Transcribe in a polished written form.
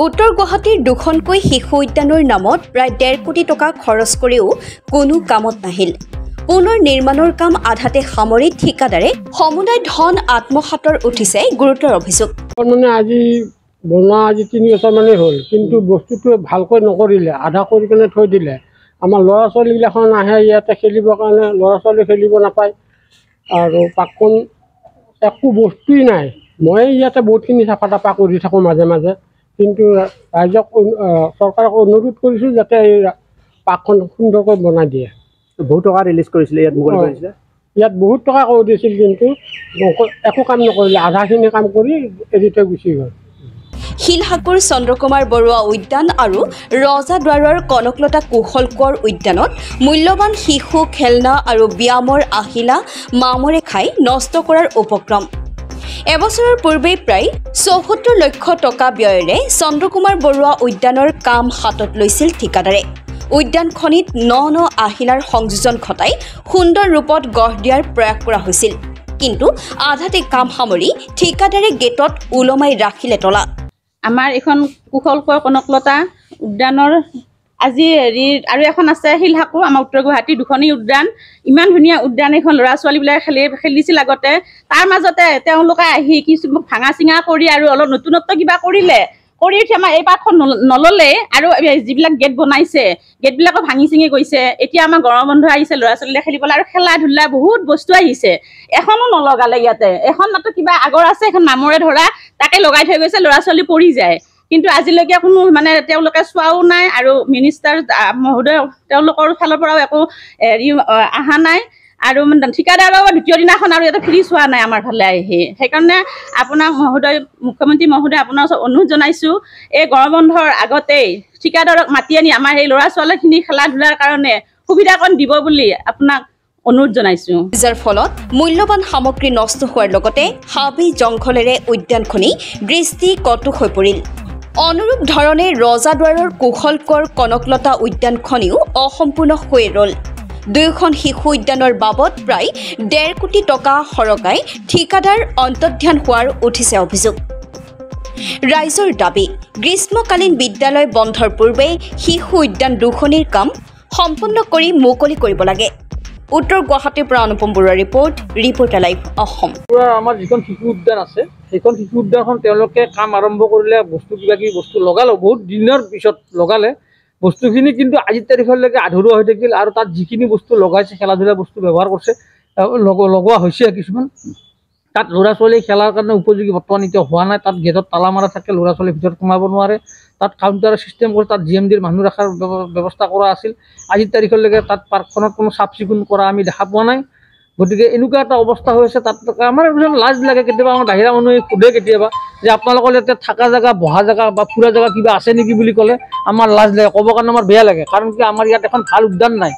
উত্তৰ গুৱাহাটীৰ দুখনকৈ শিশু উদ্যানৰ নামত প্ৰায় 1.5 কোটি টকা খৰচ কৰিও কোনো কামত নাহিল। পুনৰ নিৰ্মাণৰ কাম আধাতে সামৰি ঠিকাদাৰে সমুদায় ধন আত্মসাতৰ উঠিছে গুৰুতৰ অভিযোগ। মানে আজি বনোৱা 3 বছৰ মানে হ'ল, কিন্তু বস্তুটো ভালকৈ নকৰিলে, আধা কৰি কিনে থৈ দিলে। আমাৰ ল'ৰা ছোৱালীবিলাখন আহে ইয়াতে খেলিবৰ কাৰণে, ল'ৰা ছোৱালী খেলিব নাপায় আৰু পাৰ্কখন একো বস্তুই নাই। মই ইয়াতে বহুতখিনি চাফা তাফা কৰি থাকোঁ মাজে মাজে, কিন্তু ৰাইজক চৰকাৰক অনুৰোধ কৰিছোঁ যাতে এই পাৰ্কখন সুন্দৰকৈ বনাই দিয়ে। বহুত টকা ৰিলিজ কৰিছিলে ইয়াত, মুকলি কৰিছিলে। ইয়াত বহুত টকা কৰি দিছিল, কিন্তু একো কাম নকৰিলে, আধাখিনি কাম কৰি এৰি থৈ গুচি গ'ল। শিলহাকুৰ চন্দ্ৰকুমাৰ বৰুৱা উদ্যান আৰু ৰজাদ্বাৰৰ কনকলতা কুশল কোঁৱৰ উদ্যানত মূল্যৱান শিশু খেলনা আৰু ব্যায়ামৰ আহিলা মামৰে খাই নষ্ট কৰাৰ উপক্ৰম। এবছৰৰ পূৰ্বে প্ৰায় ৭৪ লক্ষ টকা ব্যয়েৰে চন্দ্ৰকুমাৰ বৰুৱা উদ্যানৰ কাম হাতত লৈছিল ঠিকাদাৰে। উদ্যানখনিত ন আহিলাৰ সংযোজন ঘটাই সুন্দৰ ৰূপত গঢ় দিয়াৰ প্ৰয়াস কৰা হৈছিল, কিন্তু আধাতে কাম সামৰি ঠিকাদাৰে গেটত ওলমাই ৰাখিলে তলা। আমাৰ এখন কুশল কোঁৱৰ কনকলতা উদ্যানৰ আজি আৰু এখন আছে শিলহাকু, আমাৰ উত্তৰ গুৱাহাটী দুখনেই উদ্যান। ইমান ধুনীয়া উদ্যান এখন, ল'ৰা ছোৱালীবিলাকে খেলিছিল আগতে। তাৰ মাজতে তেওঁলোকে আহি কিছু ভাঙা চিঙা কৰি আৰু অলপ নতুনত্ব কিবা কৰিলে, কৰি উঠি আমাৰ এই পাৰ্কখন নল'লে আৰু যিবিলাক গেট বনাইছে গেটবিলাকো ভাঙি চিঙি গৈছে। এতিয়া আমাৰ গৰম বন্ধ আহিছে, ল'ৰা ছোৱালীয়ে খেলিবলৈ আৰু খেলা ধূলা বহুত বস্তু আহিছে, এখনো নলগালে। ইয়াতে এখন মাত্ৰ কিবা আগৰ আছে, এখন নামৰে ধৰা, তাকে লগাই থৈ গৈছে, ল'ৰা ছোৱালী পৰি যায়। কিন্তু আজিলৈকে কোনো মানে তেওঁলোকে চোৱাও নাই আৰু মিনিষ্টাৰ মহোদয় তেওঁলোকৰ ফালৰ পৰাও একো অহা নাই আৰু ঠিকাদাৰৰ দ্বিতীয় দিনাখন আৰু ইয়াতে ফ্ৰী চোৱা নাই আমাৰ ফালে আহি। সেইকাৰণে আপোনাক মহোদয়, মুখ্যমন্ত্ৰী মহোদয়, আপোনাৰ ওচৰত অনুৰোধ জনাইছোঁ, এই গৰম বন্ধৰ আগতেই ঠিকাদাৰক মাতি আনি আমাৰ এই ল'ৰা ছোৱালীখিনি খেলা ধূলাৰ কাৰণে সুবিধাকণ দিব বুলি আপোনাক অনুৰোধ জনাইছোঁ। যাৰ ফলত মূল্যৱান সামগ্ৰী নষ্ট হোৱাৰ লগতে হাবি জংঘলেৰে উদ্যানখনি দৃষ্টি কটুক হৈ পৰিল। অনুৰূপ ধৰণে ৰজাদ্বাৰৰ কুশল কোঁৱৰ কনকলতা উদ্যানখনিও অসম্পূৰ্ণ হৈ ৰ'ল। দুয়োখন শিশু উদ্যানৰ বাবদ প্ৰায় 1.5 কোটি টকা সৰকাই ঠিকাদাৰ অন্তৰ্ধান হোৱাৰ উঠিছে অভিযোগ। ৰাইজৰ দাবী, গ্ৰীষ্মকালীন বিদ্যালয় বন্ধৰ পূৰ্বে শিশু উদ্যান দুখনিৰ কাম সম্পূৰ্ণ কৰি মুকলি কৰিব লাগে। উত্তৰ গুৱাহাটীৰ পৰা অনুপম বৰুৱাৰ ৰিপৰ্টাৰ লাইভ অসম। আমাৰ যিখন শিশু উদ্যান আছে, সেইখন শিশু উদ্যানখন তেওঁলোকে কাম আৰম্ভ কৰিলে, বস্তু কিবা কিবি বস্তু লগালে, বহুত দিনৰ পিছত লগালে বস্তুখিনি, কিন্তু আজিৰ তাৰিখলৈকে আধৰুৱা হৈ থাকিল। আৰু তাত যিখিনি বস্তু লগাইছে, খেলা ধূলা বস্তু ব্যৱহাৰ কৰিছে, লগোৱা হৈছে কিছুমান, তাত ল'ৰা ছোৱালী খেলাৰ কাৰণে উপযোগী বৰ্তমান এতিয়া হোৱা নাই। তাত গেটত তালা মাৰা থাকে, ল'ৰা ছোৱালীৰ ভিতৰত সোমাব নোৱাৰে। তাত কাউণ্টাৰ ছিষ্টেম কৰি তাত GMDৰ মানুহ ৰখাৰ ব্যৱস্থা কৰা আছিল। আজিৰ তাৰিখলৈকে তাত পাৰ্কখনত কোনো চাফ চিকুণ কৰা আমি দেখা পোৱা নাই। গতিকে এনেকুৱা এটা অৱস্থা হৈ আছে। তাত আমাৰ লাজ লাগে, কেতিয়াবা আমাৰ বাহিৰা মানুহে সোধে কেতিয়াবা যে আপোনালোকৰ ইয়াতে থকা জেগা, বহা জেগা বা ফুৰা জেগা কিবা আছে নেকি বুলি ক'লে আমাৰ লাজ লাগে, ক'বৰ কাৰণে আমাৰ বেয়া লাগে। কাৰণ কি আমাৰ ইয়াত এখন ভাল উদ্যান নাই।